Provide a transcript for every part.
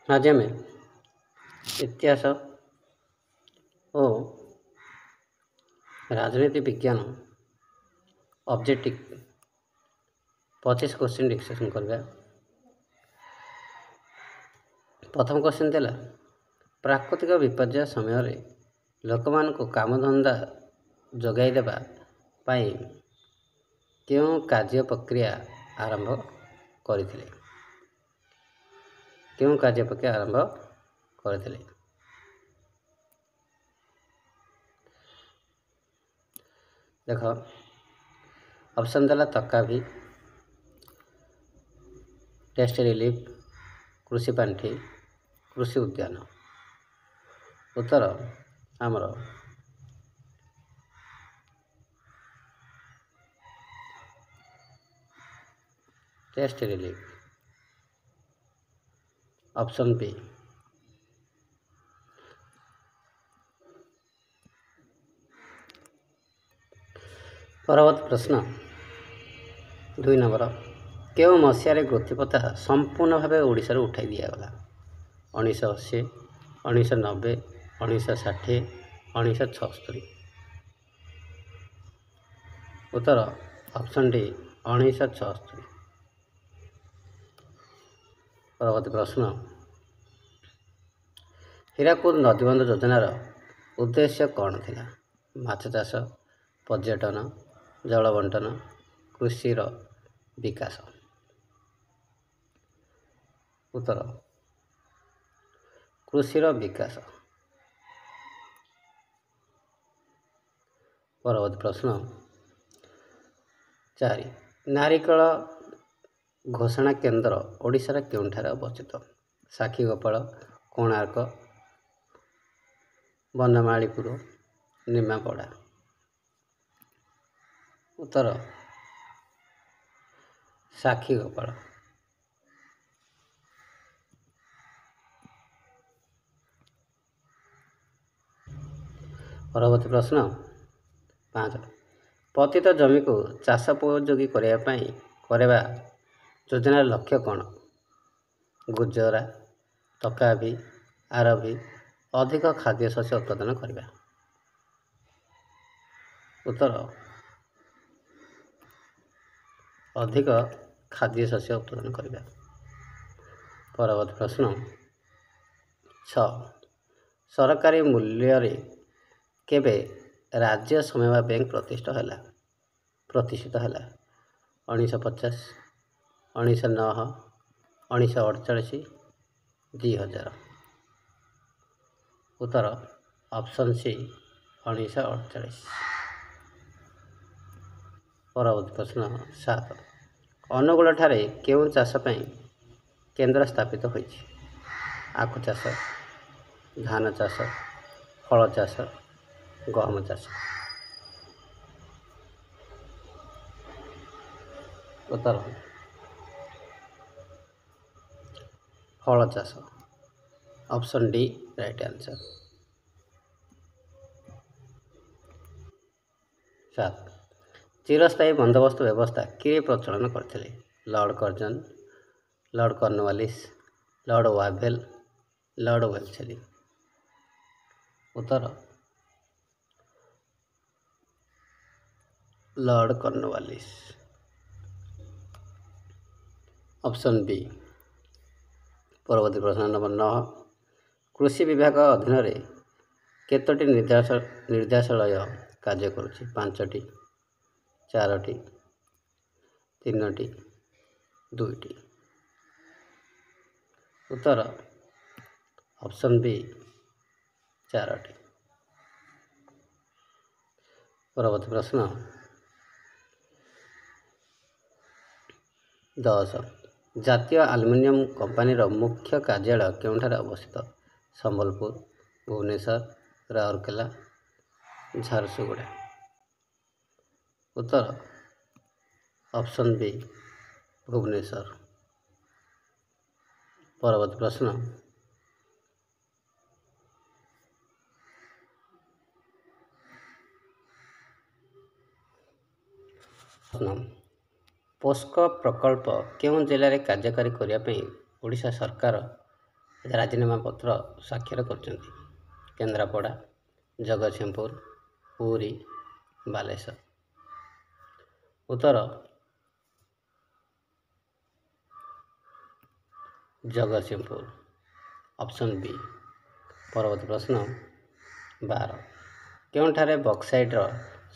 आज आम इतिहास और राजनीति विज्ञान ऑब्जेक्टिव 25 क्वेश्चन डिस्कशन करवा। प्रथम क्वेश्चन देला प्राकृतिक विपर्य समय लोक मान को कामधंदा जोगाई देबा पाई क्यों कार्य प्रक्रिया आरंभ करथिले? क्यों कार्य प्रक्रिया आरंभ करथिले? देख ऑप्शन देला तकाभी, टेस्ट रिलीफ, कृषि पांठी, कृषि उद्यान। उत्तर आमर टेस्ट रिलीफ, ऑप्शन बी। परवर्त प्रश्न 2 नंबर केउ मसीह गतिपथा संपूर्ण भाव ओडिशा उठाई दिगला? 1980, 1990, 1960, 1976। उत्तर ऑप्शन डी 1976। परवर्त प्रश्न हीराकुद नदीबंध योजनार उद्देश्य कौन थिला? माछ चाष, पर्यटन, जल बंटन, कृषि विकास। उत्तर कृषि विकास। परवर्त प्रश्न 4 नारिकेल घोषणा केन्द्र ओडिशार केउंठार अवस्थित? साक्षीगोपाल, कोणार्क, बनमालीपुर, निमापड़ा। उत्तर साक्षीगोपाल। परवर्ती प्रश्न 5 पतित जमी को चाषोपयोगी करवा योजनार लक्ष्य कौन? गुजरा, तकाभी, आरभी अधिक खाद्य शस्य उत्पादन करवा। उत्तर अधिक खाद्य शस्य उत्पादन करवा। परवर्ती प्रश्न 6 सरकारी मूल्य रे केबे राज्य समवाय बैंक प्रतिष्ठित है? 1950, 1909, 1948, 2000। उत्तर ऑप्शन सी 1948। परवर्ती प्रश्न 7 अनुगुल ठारे केउं चाष पई केंद्र स्थापित होइछि? आखु चाष, धान चाष, फल चाष, गहम चाष। उत्तर फल चाष, ऑप्शन डी राइट आंसर। 7 चिरस्थायी बंदोबस्त व्यवस्था किए प्रचलन करथिले? Lord Curzon, Lord Cornwallis, Lord Wavell, Lord Wellesley. उत्तर लॉर्ड कॉर्नवालिस, ऑप्शन बी। परवर्ती प्रश्न नंबर 9 कृषि विभाग अधीन रे केतोटी निर्देशालय कार्य करुछि? 5टी, 4टी, 3टी, 2टी। उत्तर ऑप्शन बी 4टी। परवर्ती प्रश्न 10 जातीय आलुमिनियम कंपानी मुख्य कार्यालय केउंठार अवस्थित? संबलपुर, भुवनेश्वर, राउरकेला, झारसुगुड़ा। उत्तर ऑप्शन बी भुवनेश्वर। परवर्ती प्रश्न 'पोस्को प्रकल्प केउं जिले में कार्यकारी करने ओडिशा सरकार ରାଜିନାମା ପତ୍ର ସ୍ୱାକ୍ଷର କରିଛନ୍ତି? କେନ୍ଦ୍ରାପଡ଼ା, ଜଗତସିଂହପୁର, ପୁରୀ, ବାଲେଶ୍ୱର। ଉତ୍ତର ଜଗତସିଂହପୁର, ଅପସନ୍ ବି। ପରବର୍ତ୍ତୀ ପ୍ରଶ୍ନ 12। କେଉଁଠାରେ ବକ୍ସାଇଟ୍ର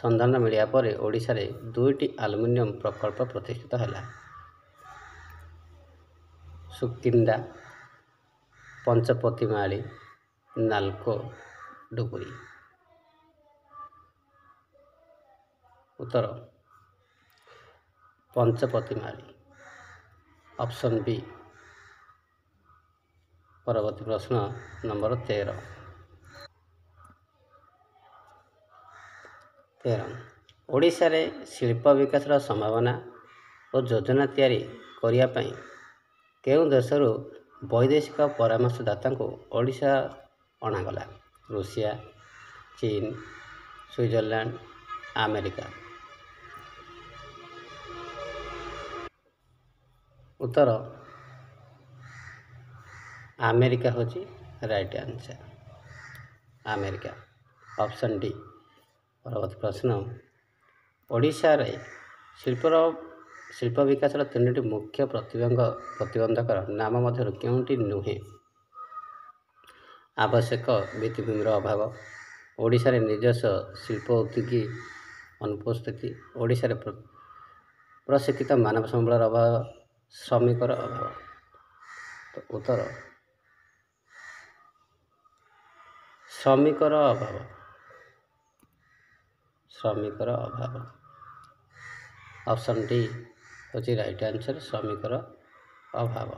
ସନ୍ଧାନ ମିଳିବା ପରେ ଓଡ଼ିଶାରେ 2ଟି ଆଲୁମିନିୟମ ପ୍ରକଳ୍ପ ପ୍ରତିଷ୍ଠିତ ହେଲା? ସୁକିନ୍ଦା, ପଞ୍ଚପତିମାଳି, ନାଲକୋ, ଡୁବୁରି। ଉତ୍ତର ପଞ୍ଚପତିମାଳି, ଅପସନ୍ ବି। ପରବର୍ତ୍ତୀ ପ୍ରଶ୍ନ ନମ୍ବର 13। ଓଡ଼ିଶାରେ ଶିଳ୍ପ ବିକାଶର ସମ୍ଭାବନା ଓ ଯୋଜନା ତିଆରି କରିବା ପାଇଁ କେଉଁ ଦେଶରୁ ବୈଦେଶିକ ପରାମର୍ଶଦାତାଙ୍କୁ ଓଡ଼ିଶା ଅଣାଗଲା? ରୁଷିଆ, ଚୀନ, ସୁଇଜରଲ୍ୟାଣ୍ଡ, ଆମେରିକା। ଉତ୍ତର ଆମେରିକା ହେଉଛି right answer. America, option D. ପରବର୍ତ୍ତୀ ପ୍ରଶ୍ନ, ଓଡ଼ିଶାରେ ଶିଳ୍ପ ବିକାଶର 3ଟି ମୁଖ୍ୟ ପ୍ରତିବନ୍ଧକର ନାମ ମଧ୍ୟରୁ କେଉଁଟି ନୁହେଁ? ଆବଶ୍ୟକ ଭିତ୍ତିଭୂମିର ଅଭାବ, ଓଡ଼ିଶାରେ ନିଜସ୍ୱ ଶିଳ୍ପ ଉଦ୍ୟୋଗୀ ଅନୁପସ୍ଥିତି, ଓଡ଼ିଶାରେ ପ୍ରଶିକ୍ଷିତ ମାନବ ସମ୍ବଳର ଅଭାବ, ଶ୍ରମିକର ଅଭାବ। ଉତ୍ତର ଶ୍ରମିକର ଅଭାବ। ଅପସନ୍ ଡି ହେଉଛି ରାଇଟ୍ ଆନ୍ସର, ଶ୍ରମିକର ଅଭାବ।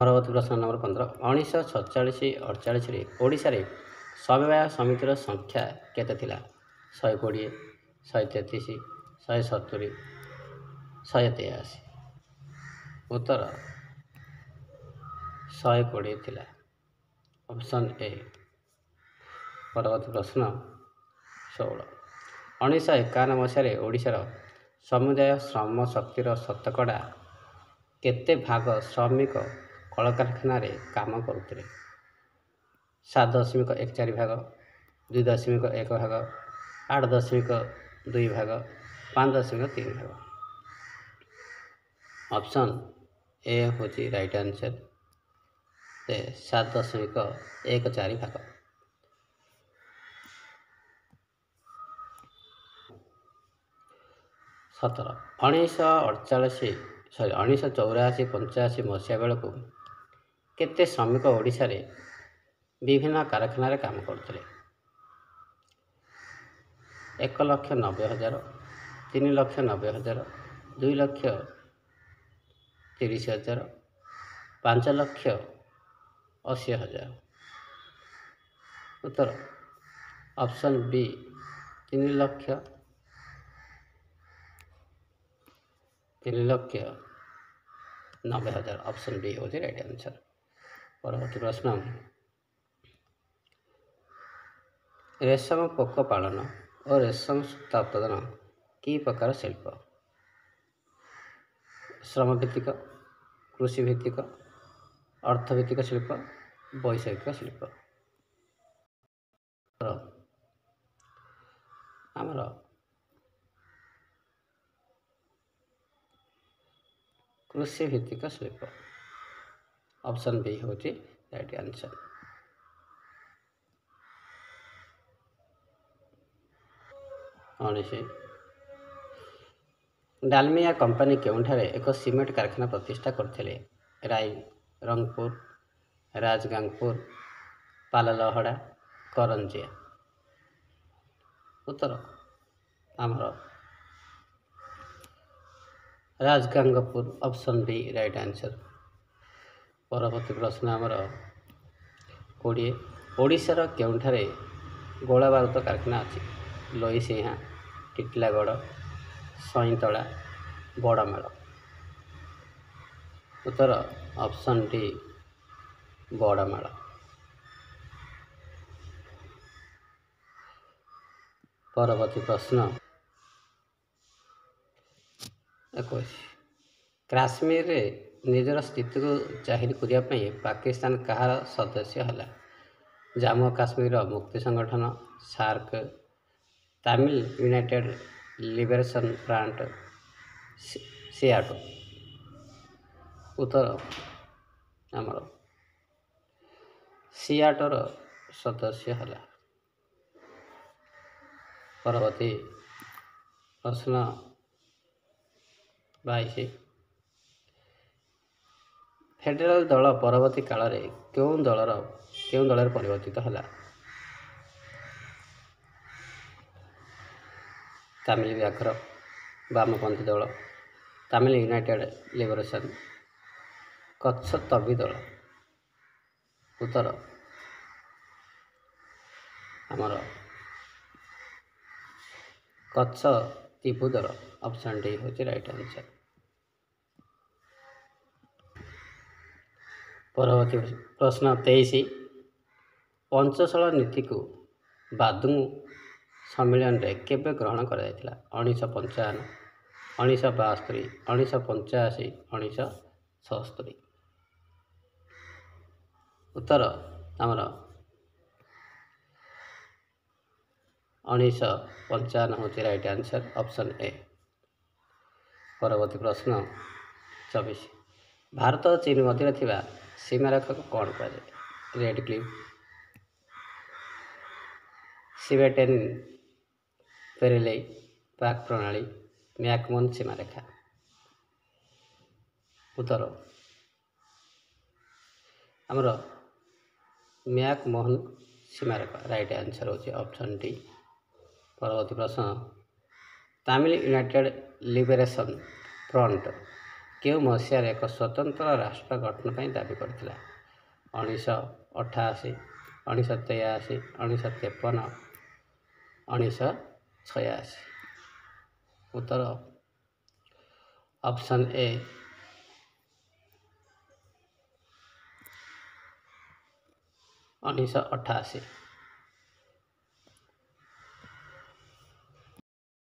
ପରବର୍ତ୍ତୀ ପ୍ରଶ୍ନ ନମ୍ବର 15। 1947-48ରେ ଓଡ଼ିଶାରେ ସମବାୟ ସମିତିର ସଂଖ୍ୟା କେତେ ଥିଲା? 120, 133, 170, 183। ଉତ୍ତର 120 ଥିଲା, ଅପସନ୍ ଏ। ପରବର୍ତ୍ତୀ ପ୍ରଶ୍ନ 16। 1951 ମସିହାରେ ଓଡ଼ିଶାର ସମୁଦାୟ ଶ୍ରମ ଶକ୍ତିର ଶତକଡ଼ା କେତେ ଭାଗ ଶ୍ରମିକ କଳକାରଖାନାରେ କାମ କରୁଥିଲେ? 7.14 ଭାଗ, 2.1 ଭାଗ, 8.2 ଭାଗ, 5.3 ଭାଗ। ଅପସନ୍ ଏ ହେଉଛି ରାଇଟ୍ ଆନ୍ସର, 7.14 ଭାଗ। 17। 1984-85 ମସିହା ବେଳକୁ କେତେ ଶ୍ରମିକ ଓଡ଼ିଶାରେ ବିଭିନ୍ନ କାରଖାନାରେ କାମ କରୁଥିଲେ? 1,90,000, 3,90,000, 2,30,000, 5,80,000। ଉତ୍ତର ଅପସନ୍ ବି, 3,90,000। ଅପସନ୍ ବି ହେଉଛି ରାଇଟ୍ ଆନ୍ସର। ପରବର୍ତ୍ତୀ ପ୍ରଶ୍ନ, ରେଶମ ପୋକ ପାଳନ ଓ ରେଶମ ସୂତା ଉତ୍ପାଦନ କି ପ୍ରକାର ଶିଳ୍ପ? ଶ୍ରମଭିତ୍ତିକ, କୃଷିଭିତ୍ତିକ, ଅର୍ଥଭିତ୍ତିକ ଶିଳ୍ପ, ବୈଷୟିକ ଶିଳ୍ପ। ଆମର କୃଷିଭିତ୍ତିକ ଶିଳ୍ପ, ଅପସନ୍ ବି ହେଉଛି ରାଇଟ୍ ଆନ୍ସର। ଡାଲମିଆ କମ୍ପାନୀ କେଉଁଠାରେ ଏକ ସିମେଣ୍ଟ କାରଖାନା ପ୍ରତିଷ୍ଠା କରିଥିଲେ? ରାଇ, ରଙ୍ଗପୁର, ରାଜଗାଙ୍ଗପୁର, ପାଲଲହଡ଼ା, କରଞ୍ଜିଆ। ଉତ୍ତର ଆମର Rajgangpur, option B right answer. ପରବର୍ତ୍ତୀ ପ୍ରଶ୍ନ ଆମର 20। ଓଡ଼ିଶାର କେଉଁଠାରେ ଗୋଳା ବାରୁଦ କାରଖାନା ଅଛି? ଲୋଇସିଂହା, ଟିଟିଲାଗଡ଼, ସଇଁତଳା, ବଡ଼ମାଳ। ଉତ୍ତର ଅପସନ୍ ଡି, ବଡ଼ମାଳ। ପରବର୍ତ୍ତୀ ପ୍ରଶ୍ନ 21। କାଶ୍ମୀରରେ ନିଜର ସ୍ଥିତିକୁ ଜାହିର କରିବା ପାଇଁ ପାକିସ୍ତାନ କାହାର ସଦସ୍ୟ ହେଲା? ଜାମ୍ମୁ ଓ କାଶ୍ମୀରର ମୁକ୍ତି ସଂଗଠନ, SAARC, Tamil United Liberation Front, SEATO. ଉତ୍ତର ଆମର ସିଆଟୋର ସଦସ୍ୟ ହେଲା। ପରବର୍ତ୍ତୀ ପ୍ରଶ୍ନ 22। ଫେଡେରାଲ ଦଳ ପରବର୍ତ୍ତୀ କାଳରେ କେଉଁ ଦଳରେ ପରିବର୍ତ୍ତିତ ହେଲା? ତାମିଲ ବ୍ୟାଘ୍ର, ବାମପନ୍ଥୀ ଦଳ, ତାମିଲ ୟୁନାଇଟେଡ୍ ଲିବରେସନ୍, କଚ୍ଛତବୀ ଦଳ। ଉତ୍ତର ଆମର କଚ୍ଛତିବୁ ଦଳ। ଅପସନ୍ ଡି ହେଉଛି ରାଇଟ୍ ଆନ୍ସର୍। ପରବର୍ତ୍ତୀ ପ୍ରଶ୍ନ 23। ପଞ୍ଚଶୀଳ ନୀତିକୁ ବାଦୁଂ ସମ୍ମିଳନୀରେ କେବେ ଗ୍ରହଣ କରାଯାଇଥିଲା? 1955, 1972, 1985, 1976। ଉତ୍ତର ଆମର 1955 ହେଉଛି ରାଇଟ୍ ଆନ୍ସର୍। Option A. ପରବର୍ତ୍ତୀ ପ୍ରଶ୍ନ 24। ଭାରତ ଓ ଚୀନ ମଧ୍ୟରେ ଥିବା ସୀମାରେଖାକୁ କ'ଣ କୁହାଯାଏ? ରେଡ୍ କ୍ଲିଫ୍, ସିବେଟେନ୍ ପେରେଲେଇ, ପାକ୍ ପ୍ରଣାଳୀ, ମ୍ୟାକମୋହନ ସୀମାରେଖା। ଉତ୍ତର ଆମର ମ୍ୟାକମୋହନ ସୀମାରେଖା। ରାଇଟ୍ ଆନ୍ସର୍ ହେଉଛି ଅପସନ୍ ଡି। ପରବର୍ତ୍ତୀ ପ୍ରଶ୍ନ। ତାମିଲ ୟୁନାଇଟେଡ୍ ଲିବରେସନ୍ ଫ୍ରଣ୍ଟ କେଉଁ ମସିହାରେ ଏକ ସ୍ୱତନ୍ତ୍ର ରାଷ୍ଟ୍ର ଗଠନ ପାଇଁ ଦାବି କରିଥିଲା? 1988, 1983, 1953, 1986। ଉତ୍ତର ଅପସନ୍ ଏ 1988।